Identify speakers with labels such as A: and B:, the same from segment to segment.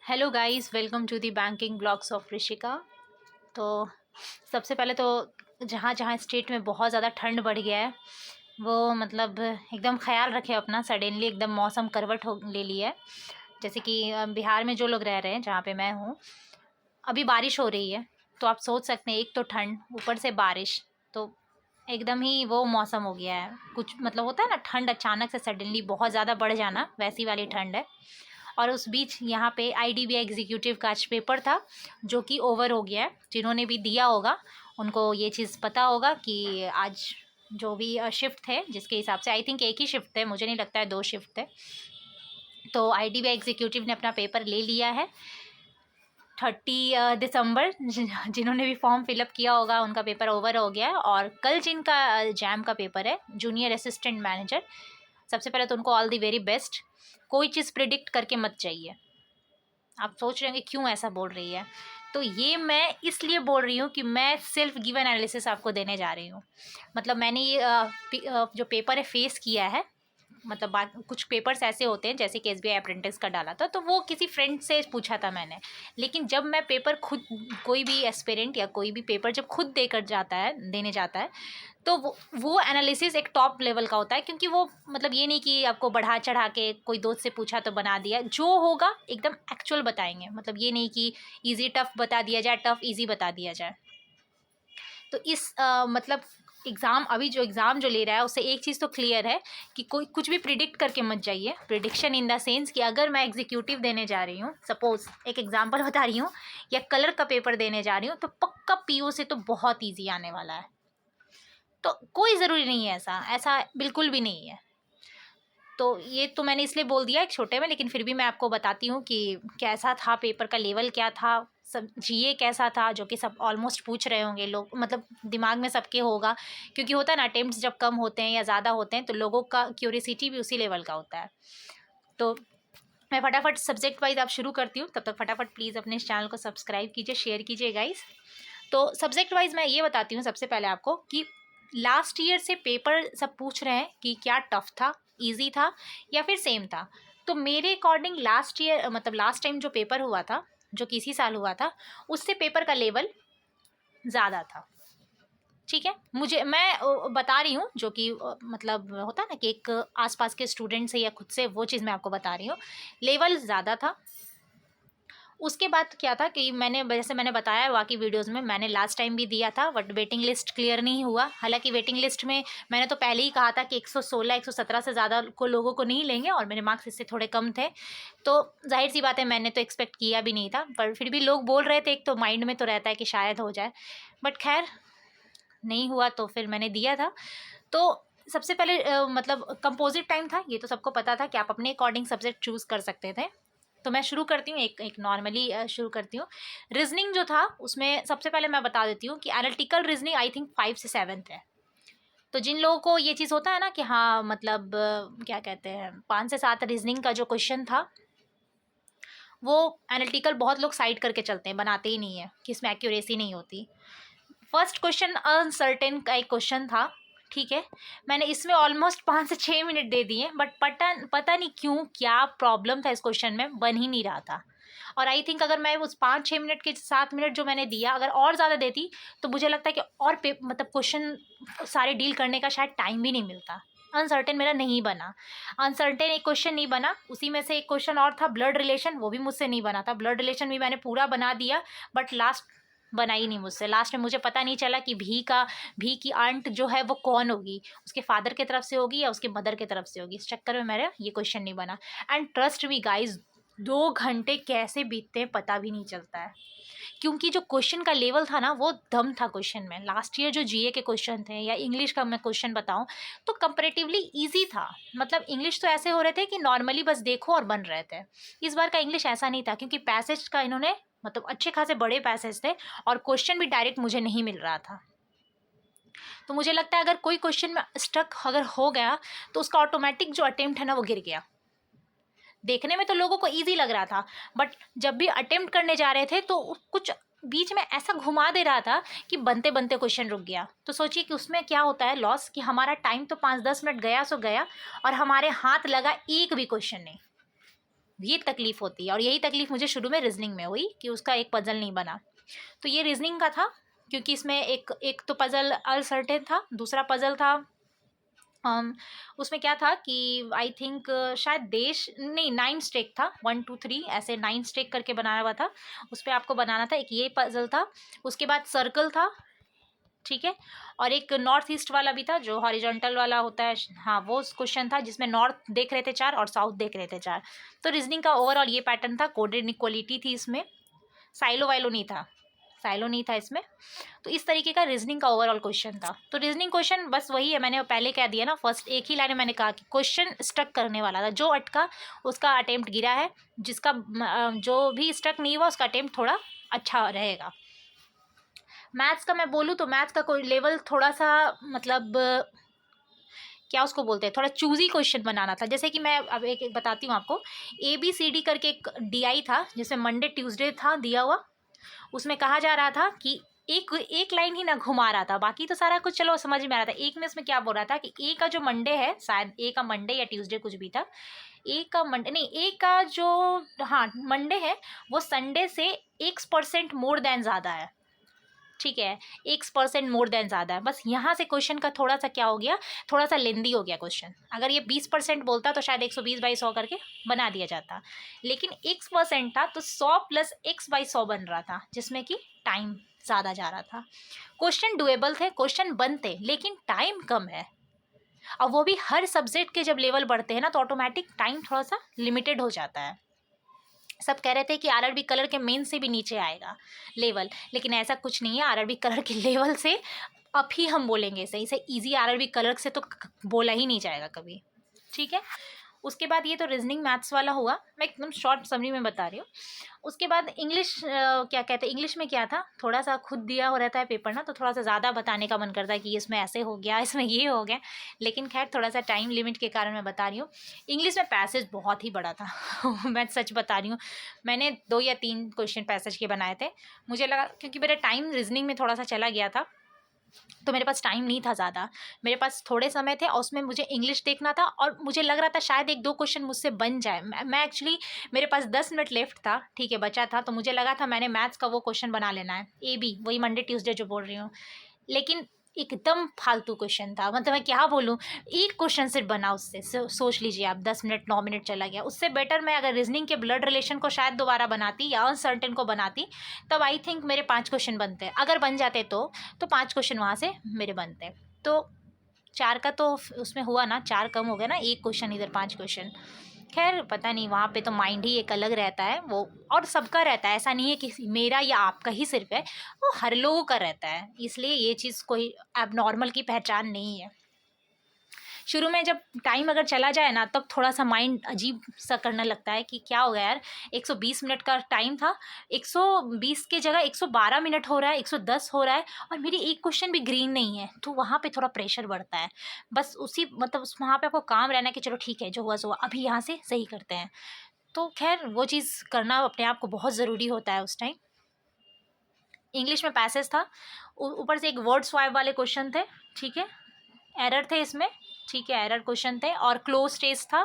A: Hello guys, welcome to the banking blogs of Rishika. तो सबसे पहले तो जहाँ जहाँ स्टेट में बहुत ज़्यादा ठंड बढ़ गया है वो मतलब एकदम ख्याल रखें अपना। सडनली एकदम मौसम करवट हो ले लिया है। जैसे कि बिहार में जो लोग रह रहे हैं जहाँ पे मैं हूँ, अभी बारिश हो रही है। तो आप सोच सकते हैं, एक तो ठंड ऊपर से बारिश, तो एकदम ही वो मौसम हो गया है। कुछ मतलब होता है ना, ठंड अचानक से सडनली बहुत ज़्यादा बढ़ जाना, वैसी वाली ठंड है। और उस बीच यहाँ पे आईडीबीआई एग्जीक्यूटिव का आज पेपर था जो कि ओवर हो गया है। जिन्होंने भी दिया होगा उनको ये चीज़ पता होगा कि आज जो भी शिफ्ट थे, जिसके हिसाब से आई थिंक एक ही शिफ्ट थे, मुझे नहीं लगता है दो शिफ्ट थे। तो आईडीबीआई एग्जीक्यूटिव ने अपना पेपर ले लिया है 30 दिसंबर। जिन्होंने भी फॉर्म फिलअप किया होगा उनका पेपर ओवर हो गया है। और कल जिनका जैम का पेपर है, जूनियर असिस्टेंट मैनेजर, सबसे पहले तो उनको ऑल दी वेरी बेस्ट। कोई चीज़ प्रिडिक्ट करके मत जाइए। आप सोच रहे होंगे क्यों ऐसा बोल रही है, तो ये मैं इसलिए बोल रही हूँ कि मैं सेल्फ गिवन एनालिसिस आपको देने जा रही हूँ। मतलब मैंने ये जो पेपर है फेस किया है। मतलब कुछ पेपर्स ऐसे होते हैं, जैसे कि एसबीआई अप्रेंटिस का डाला था तो वो किसी फ्रेंड से पूछा था मैंने। लेकिन जब मैं पेपर खुद, कोई भी एस्पिरेंट या कोई भी पेपर जब खुद देकर जाता है, देने जाता है, तो वो एनालिसिस एक टॉप लेवल का होता है। क्योंकि वो मतलब ये नहीं कि आपको बढ़ा चढ़ा के कोई दोस्त से पूछा तो बना दिया, जो होगा एकदम एक्चुअल बताएंगे। मतलब ये नहीं कि इजी टफ बता दिया जाए, टफ इजी बता दिया जाए। तो इस मतलब एग्ज़ाम, अभी जो एग्ज़ाम जो ले रहा है उससे एक चीज़ तो क्लियर है कि कोई कुछ भी प्रिडिक्ट करके मत जाइए। प्रिडिक्शन इन द सेंस कि अगर मैं एग्जीक्यूटिव देने जा रही हूँ, सपोज एक एग्जांपल बता रही हूँ, या कलर का पेपर देने जा रही हूँ, तो पक्का पीओ से तो बहुत ईजी आने वाला है। तो कोई ज़रूरी नहीं है, ऐसा ऐसा बिल्कुल भी नहीं है। तो ये तो मैंने इसलिए बोल दिया एक छोटे में, लेकिन फिर भी मैं आपको बताती हूँ कि कैसा था पेपर का लेवल, क्या था, सब जीए कैसा था, जो कि सब ऑलमोस्ट पूछ रहे होंगे लोग, मतलब दिमाग में सबके होगा। क्योंकि होता है ना, अटेम्प्ट्स जब कम होते हैं या ज़्यादा होते हैं तो लोगों का क्यूरियसिटी भी उसी लेवल का होता है। तो मैं फटाफट सब्जेक्ट वाइज आप शुरू करती हूँ, तब तक फटाफट प्लीज़ अपने इस चैनल को सब्सक्राइब कीजिए, शेयर कीजिए गाइस। तो सब्जेक्ट वाइज मैं ये बताती हूँ सबसे पहले आपको कि लास्ट ईयर से पेपर सब पूछ रहे हैं कि क्या टफ था, इजी था या फिर सेम था। तो मेरे अकॉर्डिंग लास्ट ईयर, मतलब लास्ट टाइम जो पेपर हुआ था, जो कि इसी साल हुआ था, उससे पेपर का लेवल ज़्यादा था। ठीक है, मुझे मैं बता रही हूँ जो कि मतलब होता है ना कि एक आसपास के स्टूडेंट से या खुद से, वो चीज़ मैं आपको बता रही हूँ। लेवल ज़्यादा था। उसके बाद क्या था कि मैंने, जैसे मैंने बताया बाकी वीडियोस में, मैंने लास्ट टाइम भी दिया था बट वेटिंग लिस्ट क्लियर नहीं हुआ। हालांकि वेटिंग लिस्ट में मैंने तो पहले ही कहा था कि 116 117 से ज़्यादा को लोगों को नहीं लेंगे, और मेरे मार्क्स इससे थोड़े कम थे। तो जाहिर सी बात है, मैंने तो एक्सपेक्ट किया भी नहीं था, पर फिर भी लोग बोल रहे थे, एक तो माइंड में तो रहता है कि शायद हो जाए। बट खैर नहीं हुआ, तो फिर मैंने दिया था। तो सबसे पहले मतलब कंपोजिट टाइम था, ये तो सबको पता था कि आप अपने अकॉर्डिंग सब्जेक्ट चूज़ कर सकते थे। तो मैं शुरू करती हूँ, एक एक नॉर्मली शुरू करती हूँ। रीजनिंग जो था उसमें सबसे पहले मैं बता देती हूँ कि एनालिटिकल रीजनिंग आई थिंक 5 से 7 है। तो जिन लोगों को ये चीज़ होता है ना कि हाँ मतलब क्या कहते हैं, 5 से 7 रीजनिंग का जो क्वेश्चन था, वो एनालिटिकल बहुत लोग साइड करके चलते हैं, बनाते ही नहीं है कि इसमें एक्यूरेसी नहीं होती। फर्स्ट क्वेश्चन अनसर्टेन का एक क्वेश्चन था। ठीक है, मैंने इसमें ऑलमोस्ट 5 से 6 मिनट दे दिए, बट पता पता नहीं क्यों, क्या प्रॉब्लम था इस क्वेश्चन में, बन ही नहीं रहा था। और आई थिंक अगर मैं उस 5 6 मिनट के 7 मिनट जो मैंने दिया, अगर और ज़्यादा देती तो मुझे लगता है कि और मतलब क्वेश्चन सारे डील करने का शायद टाइम भी नहीं मिलता। अनसर्टेन मेरा नहीं बना। अनसर्टेन एक क्वेश्चन नहीं बना। उसी में से एक क्वेश्चन और था ब्लड रिलेशन, वो भी मुझसे नहीं बना था। ब्लड रिलेशन भी मैंने पूरा बना दिया, बट लास्ट बना ही नहीं मुझसे। लास्ट में मुझे पता नहीं चला कि भी की आंट जो है वो कौन होगी, उसके फादर की तरफ से होगी या उसके मदर की तरफ से होगी। इस चक्कर में मेरा ये क्वेश्चन नहीं बना। एंड ट्रस्ट मी गाइज, 2 घंटे कैसे बीतते हैं पता भी नहीं चलता है, क्योंकि जो क्वेश्चन का लेवल था ना, वो दम था क्वेश्चन में। लास्ट ईयर जो जीए के क्वेश्चन थे, या इंग्लिश का मैं क्वेश्चन बताऊं, तो कंपैरेटिवली इजी था। मतलब इंग्लिश तो ऐसे हो रहे थे कि नॉर्मली बस देखो और बन रहे थे। इस बार का इंग्लिश ऐसा नहीं था, क्योंकि पैसेज का इन्होंने मतलब अच्छे खासे बड़े पैसेज थे, और क्वेश्चन भी डायरेक्ट मुझे नहीं मिल रहा था। तो मुझे लगता है अगर कोई क्वेश्चन में स्टक अगर हो गया, तो उसका ऑटोमेटिक जो अटेम्प्ट है ना, वो गिर गया। देखने में तो लोगों को इजी लग रहा था, बट जब भी अटेम्प्ट करने जा रहे थे तो कुछ बीच में ऐसा घुमा दे रहा था कि बनते बनते क्वेश्चन रुक गया। तो सोचिए कि उसमें क्या होता है लॉस, कि हमारा टाइम तो 5 10 मिनट गया सो गया, और हमारे हाथ लगा एक भी क्वेश्चन नहीं। ये तकलीफ़ होती है, और यही तकलीफ़ मुझे शुरू में रीजनिंग में हुई कि उसका एक पज़ल नहीं बना। तो ये रीजनिंग का था, क्योंकि इसमें एक तो पज़ल अनसर्टेन था, दूसरा पज़ल था उसमें क्या था कि आई थिंक शायद देश नहीं, 9 स्टेक था, 1 2 3 ऐसे 9 स्टेक करके बनाया हुआ था। उस पे आपको बनाना था, एक ये पज़ल था, उसके बाद सर्कल था, ठीक है, और एक नॉर्थ ईस्ट वाला भी था जो हॉरिजॉन्टल वाला होता है, हाँ वो क्वेश्चन था जिसमें नॉर्थ देख रहे थे 4 और साउथ देख रहे थे 4। तो रीजनिंग का ओवरऑल ये पैटर्न था, कोडेड इनइक्वालिटी थी इसमें, साइलो वाइलो नहीं था, साइलो नहीं था इसमें। तो इस तरीके का रीजनिंग का ओवरऑल क्वेश्चन था। तो रीजनिंग क्वेश्चन बस वही है, मैंने पहले कह दिया ना, फर्स्ट एक ही लाइन में मैंने कहा कि क्वेश्चन स्टक करने वाला था, जो अटका उसका अटेम्प्ट गिरा है, जिसका जो भी स्टक नहीं हुआ उसका अटेम्प्ट थोड़ा अच्छा रहेगा। मैथ्स का मैं बोलूँ तो मैथ्स का कोई लेवल थोड़ा सा मतलब क्या उसको बोलते हैं, थोड़ा चूजी क्वेश्चन बनाना था। जैसे कि मैं अब एक बताती हूँ आपको, ABCD करके एक DI था जिसमें मंडे ट्यूसडे था दिया हुआ। उसमें कहा जा रहा था कि एक एक लाइन ही ना घुमा रहा था, बाकी तो सारा कुछ चलो समझ में आ रहा था। एक में उसमें क्या बोल रहा था कि ए का जो मंडे है, शायद ए का मंडे या ट्यूसडे कुछ भी था, ए का मंडे नहीं, ए का जो हाँ मंडे है वो संडे से X% मोर देन ज़्यादा है, ठीक है, X% मोर देन ज़्यादा है। बस यहाँ से क्वेश्चन का थोड़ा सा क्या हो गया, थोड़ा सा लेंदी हो गया क्वेश्चन। अगर ये 20% बोलता तो शायद 120/100 करके बना दिया जाता, लेकिन X% था तो 100 + X/100 बन रहा था, जिसमें कि टाइम ज़्यादा जा रहा था। क्वेश्चन डुएबल थे, क्वेश्चन बनते, लेकिन टाइम कम है। अब वो भी हर सब्जेक्ट के जब लेवल बढ़ते हैं ना तो ऑटोमेटिक टाइम थोड़ा सा लिमिटेड हो जाता है। सब कह रहे थे कि RRB कलर के मेन से भी नीचे आएगा लेवल, लेकिन ऐसा कुछ नहीं है। RRB कलर के लेवल से अब ही हम बोलेंगे, सही से इजी RRB कलर से तो बोला ही नहीं जाएगा कभी, ठीक है। उसके बाद ये तो रीजनिंग मैथ्स वाला हुआ, मैं एकदम शॉर्ट समरी में बता रही हूँ। उसके बाद इंग्लिश क्या कहते हैं, इंग्लिश में क्या था, थोड़ा सा खुद दिया हो रहता है पेपर ना, तो थोड़ा सा ज़्यादा बताने का मन करता है कि इसमें ऐसे हो गया, इसमें ये हो गया, लेकिन खैर थोड़ा सा टाइम लिमिट के कारण मैं बता रही हूँ। इंग्लिश में पैसेज बहुत ही बड़ा था मैं सच बता रही हूँ, मैंने 2 या 3 क्वेश्चन पैसेज के बनाए थे। मुझे लगा क्योंकि मेरा टाइम रीजनिंग में थोड़ा सा चला गया था, तो मेरे पास टाइम नहीं था ज़्यादा, मेरे पास थोड़े समय थे और उसमें मुझे इंग्लिश देखना था, और मुझे लग रहा था शायद 1-2 क्वेश्चन मुझसे बन जाए। मैं एक्चुअली मेरे पास 10 मिनट लेफ्ट था, ठीक है, बचा था, तो मुझे लगा था मैंने मैथ्स का वो क्वेश्चन बना लेना है, AB वही मंडे ट्यूसडे जो बोल रही हूँ, लेकिन एकदम फालतू क्वेश्चन था, मतलब मैं क्या बोलूँ, एक क्वेश्चन सिर्फ बना उससे, सोच लीजिए आप, 10 मिनट 9 मिनट चला गया। उससे बेटर मैं अगर रीजनिंग के ब्लड रिलेशन को शायद दोबारा बनाती या अनसर्टेन को बनाती, तब आई थिंक मेरे 5 क्वेश्चन बनते, अगर बन जाते तो 5 क्वेश्चन वहाँ से मेरे बनते। तो 4 का तो उसमें हुआ ना, 4 कम हो गया ना, एक क्वेश्चन इधर 5 क्वेश्चन। खैर पता नहीं, वहाँ पे तो माइंड ही एक अलग रहता है वो, और सबका रहता है, ऐसा नहीं है कि मेरा या आपका ही सिर्फ है, वो हर लोगों का रहता है, इसलिए ये चीज़ कोई एबनॉर्मल की पहचान नहीं है। शुरू में जब टाइम अगर चला जाए ना, तब थोड़ा सा माइंड अजीब सा करने लगता है कि क्या हो गया यार, 120 मिनट का टाइम था, 120 की जगह 112 मिनट हो रहा है, 110 हो रहा है, और मेरी एक क्वेश्चन भी ग्रीन नहीं है, तो वहाँ पे थोड़ा प्रेशर बढ़ता है। बस उसी मतलब वहाँ पे आपको काम रहना है कि चलो ठीक है, जो हुआ सो हुआ, अभी यहाँ से सही करते हैं। तो खैर वो चीज़ करना अपने आप को बहुत ज़रूरी होता है उस टाइम। इंग्लिश में पैसेज था, ऊपर से एक वर्ड स्वाइप वाले क्वेश्चन थे, ठीक है, एरर थे इसमें, ठीक है, एरर क्वेश्चन थे, और क्लोज टेस्ट था,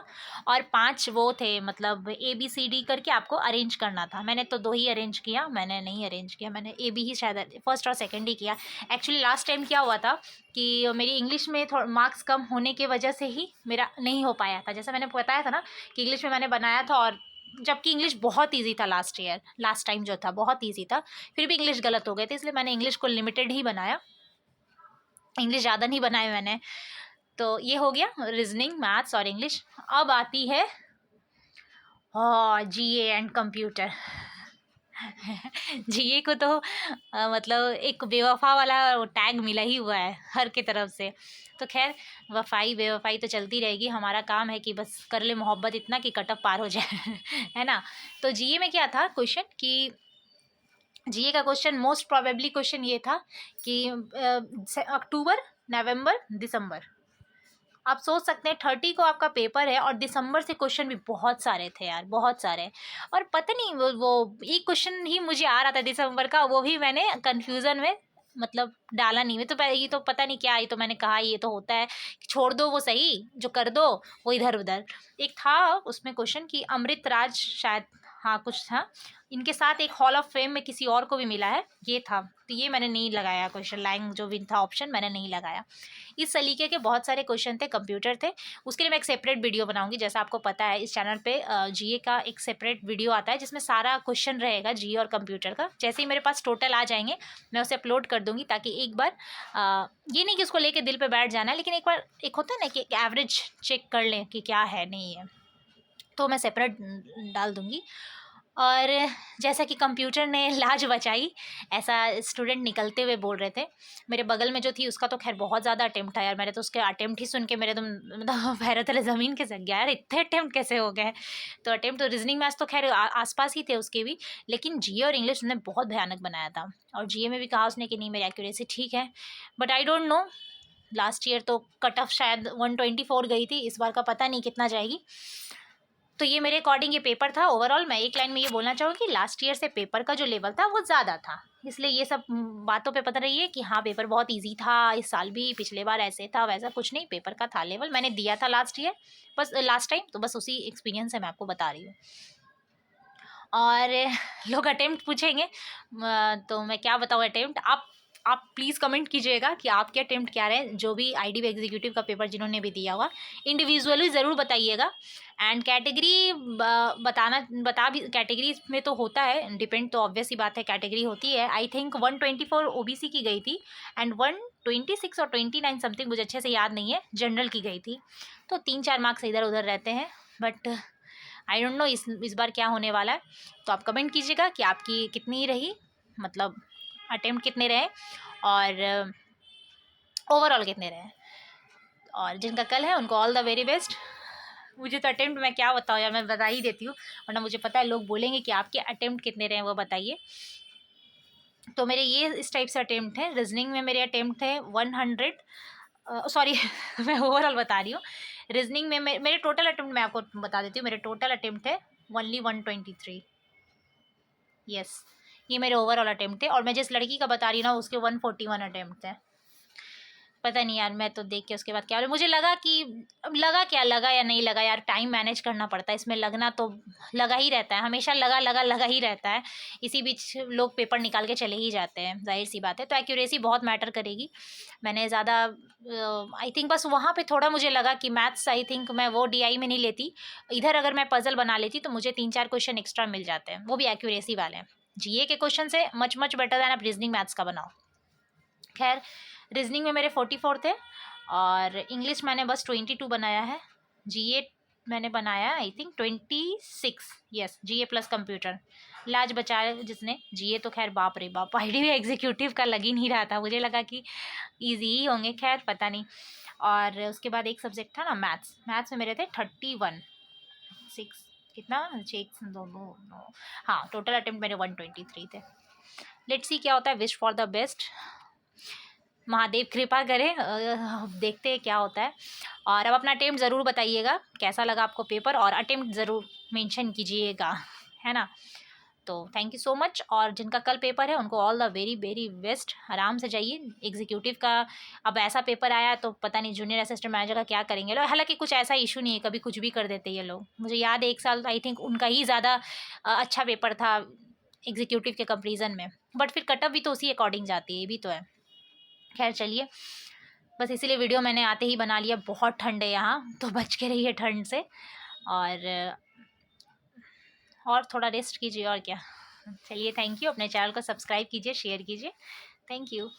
A: और 5 वो थे, मतलब ABCD करके आपको अरेंज करना था। मैंने तो 2 ही अरेंज किया, मैंने नहीं अरेंज किया, मैंने AB ही शायद फर्स्ट और सेकंड ही किया। एक्चुअली लास्ट टाइम क्या हुआ था कि मेरी इंग्लिश में थोड़ा मार्क्स कम होने की वजह से ही मेरा नहीं हो पाया था, जैसा मैंने बताया था ना कि इंग्लिश में मैंने बनाया था, और जबकि इंग्लिश बहुत ईजी था लास्ट टाइम जो था बहुत ईजी था, फिर भी इंग्लिश गलत हो गए थे, इसलिए मैंने इंग्लिश को लिमिटेड ही बनाया, इंग्लिश ज़्यादा नहीं बनाए मैंने। तो ये हो गया रीजनिंग, मैथ्स और इंग्लिश। अब आती है GA एंड कंप्यूटर GA को तो मतलब एक बेवफा वाला टैग मिला ही हुआ है हर की तरफ से। तो खैर वफाई बेवफाई तो चलती रहेगी, हमारा काम है कि बस कर ले मोहब्बत इतना कि कटअप पार हो जाए है ना। तो GA में क्या था क्वेश्चन कि GA का क्वेश्चन मोस्ट प्रोबेबली क्वेश्चन ये था कि अक्टूबर, नवंबर, दिसंबर, आप सोच सकते हैं 30 को आपका पेपर है और दिसंबर से क्वेश्चन भी बहुत सारे थे यार, बहुत सारे। और पता नहीं वो एक क्वेश्चन ही मुझे आ रहा था दिसंबर का, वो भी मैंने कन्फ्यूज़न में मतलब डाला नहीं। मैं तो ये तो पता नहीं क्या, ये तो मैंने कहा ये तो होता है कि छोड़ दो वो सही, जो कर दो वो इधर उधर। एक था उसमें क्वेश्चन कि अमृत राज शायद, हाँ कुछ था, इनके साथ एक हॉल ऑफ फेम में किसी और को भी मिला है, ये था। तो ये मैंने नहीं लगाया क्वेश्चन, लाइन जो भी था ऑप्शन मैंने नहीं लगाया। इस तरीके के बहुत सारे क्वेश्चन थे, कंप्यूटर थे। उसके लिए मैं एक सेपरेट वीडियो बनाऊंगी। जैसा आपको पता है इस चैनल पे जीए का एक सेपरेट वीडियो आता है जिसमें सारा क्वेश्चन रहेगा जीए और कंप्यूटर का। जैसे ही मेरे पास टोटल आ जाएंगे मैं उसे अपलोड कर दूंगी, ताकि एक बार ये नहीं कि उसको लेके दिल पे बैठ जाना है, लेकिन एक बार एक होता है ना कि एवरेज चेक कर लें कि क्या है नहीं है, तो मैं सेपरेट डाल दूंगी। और जैसा कि कंप्यूटर ने लाज बचाई, ऐसा स्टूडेंट निकलते हुए बोल रहे थे। मेरे बगल में जो थी उसका तो खैर बहुत ज़्यादा अटेम्प्ट था यार, मैंने तो उसके अटेम्प्ट ही सुन के मेरे तो मतलब पैरों तले ज़मीन खिसक गया यार, इतने अटेम्प्ट कैसे हो गए। तो अटेम्प्ट तो रीजनिंग मैथ्स तो खैर आसपास ही थे उसके भी, लेकिन जीए और इंग्लिश उसने बहुत भयानक बनाया था। और जीए में भी कहा उसने कि नहीं मेरी एक्यूरेसी ठीक है, but I don't know, last year तो कट ऑफ शायद 124 गई थी, इस बार का पता नहीं कितना जाएगी। तो ये मेरे अकॉर्डिंग ये पेपर था। ओवरऑल मैं एक लाइन में ये बोलना चाहूँगी कि लास्ट ईयर से पेपर का जो लेवल था वो ज़्यादा था, इसलिए ये सब बातों पे पता रही है कि हाँ पेपर बहुत इजी था, इस साल भी, पिछले बार ऐसे था वैसा कुछ नहीं, पेपर का था लेवल, मैंने दिया था लास्ट ईयर, बस लास्ट टाइम, तो बस उसी एक्सपीरियंस से मैं आपको बता रही हूँ। और लोग अटेम्प्ट पूछेंगे तो मैं क्या बताऊँ अटेम्प्ट, आप प्लीज़ कमेंट कीजिएगा कि आपके अटेम्प्ट क्या रहे, जो भी आईडी एग्जीक्यूटिव का पेपर जिन्होंने भी दिया हुआ, इंडिविजुअली ज़रूर बताइएगा। एंड कैटेगरी बता भी, कैटेगरी में तो होता है डिपेंड, तो ऑब्वियस ही बात है कैटेगरी होती है। आई थिंक 124 ओबीसी की गई थी एंड 126 और 29 समथिंग, मुझे अच्छे से याद नहीं है, जनरल की गई थी। तो 3-4 मार्क्स इधर उधर रहते हैं, बट आई डोंट नो इस बार क्या होने वाला है। तो आप कमेंट कीजिएगा कि आपकी कितनी रही, मतलब अटेम्प्ट कितने रहे और ओवरऑल कितने रहे। और जिनका कल है उनको ऑल द वेरी बेस्ट। मुझे तो अटेम्प्ट मैं क्या बताऊँ यार, मैं बता ही देती हूँ, वरना मुझे पता है लोग बोलेंगे कि आपके अटेम्प्ट कितने रहे वो बताइए। तो मेरे ये इस टाइप से अटेम्प्ट है। रीजनिंग में मेरे अटेम्प्ट थे 100, सॉरी मैं ओवरऑल बता रही हूँ। रीजनिंग में मेरे टोटल अटेम्प्ट मैं आपको बता देती हूँ, मेरे टोटल अटेम्प्ट है ओनली 123। यस, ये मेरे ओवरऑल अटेम्प्ट थे। और मैं जिस लड़की का बता रही हूँ ना उसके 141 अटेम्प्ट थे। पता नहीं यार, मैं तो देख के उसके बाद क्या, मुझे लगा कि, अब लगा क्या, लगा या नहीं लगा यार, टाइम मैनेज करना पड़ता है इसमें, लगना तो लगा ही रहता है हमेशा, लगा ही रहता है। इसी बीच लोग पेपर निकाल के चले ही जाते हैं, जाहिर सी बात है। तो एक्यूरेसी बहुत मैटर करेगी। मैंने ज़्यादा आई थिंक बस वहाँ पे थोड़ा मुझे लगा कि मैथ्स आई थिंक मैं वो डीआई में नहीं लेती, इधर अगर मैं पजल बना लेती तो मुझे 3-4 क्वेश्चन एक्स्ट्रा मिल जाते हैं, वो भी एक्यूरेसी वाले हैं। जीए के क्वेश्चन से मच बेटर दैन आप रीजनिंग मैथ्स का बनाओ। खैर रीजनिंग में मेरे 44 थे और इंग्लिश मैंने बस 22 बनाया है। जीए मैंने बनाया I think 26। Yes, GA plus computer लाज बचाया जिसने। जीए तो खैर बाप रे बाप, आईडी एग्जीक्यूटिव का लग ही नहीं रहा था, मुझे लगा कि ईजी ही होंगे, खैर पता नहीं। और उसके बाद एक सब्जेक्ट था ना मैथ्स में मेरे थे 31, 6 कितना 6 दो, हाँ टोटल अटेम्प्ट मेरे 123 थे। लेट्स सी क्या होता है, wish for the best, Mahadev कृपा करे, देखते हैं क्या होता है। और अब अपना अटेम्प्ट ज़रूर बताइएगा कैसा लगा आपको पेपर, और अटेम्प्ट ज़रूर मेंशन कीजिएगा, है ना। तो थैंक यू सो मच। और जिनका कल पेपर है उनको all the very very best, आराम से जाइए। एग्जीक्यूटिव का अब ऐसा पेपर आया तो पता नहीं जूनियर असिस्टेंट मैनेजर का क्या करेंगे लोग, हालांकि कुछ ऐसा इशू नहीं है, कभी कुछ भी कर देते ये लोग। मुझे याद है एक साल आई थिंक उनका ही ज़्यादा अच्छा पेपर था एग्जीक्यूटिव के कंपेरिजन में, बट फिर कटअप भी तो उसी अकॉर्डिंग जाती है, ये भी तो है। खैर चलिए, बस इसीलिए वीडियो मैंने आते ही बना लिया। बहुत ठंड है यहाँ, तो बच के रहिए ठंड से, और थोड़ा रेस्ट कीजिए, और क्या। चलिए थैंक यू, अपने चैनल को सब्सक्राइब कीजिए, शेयर कीजिए, थैंक यू।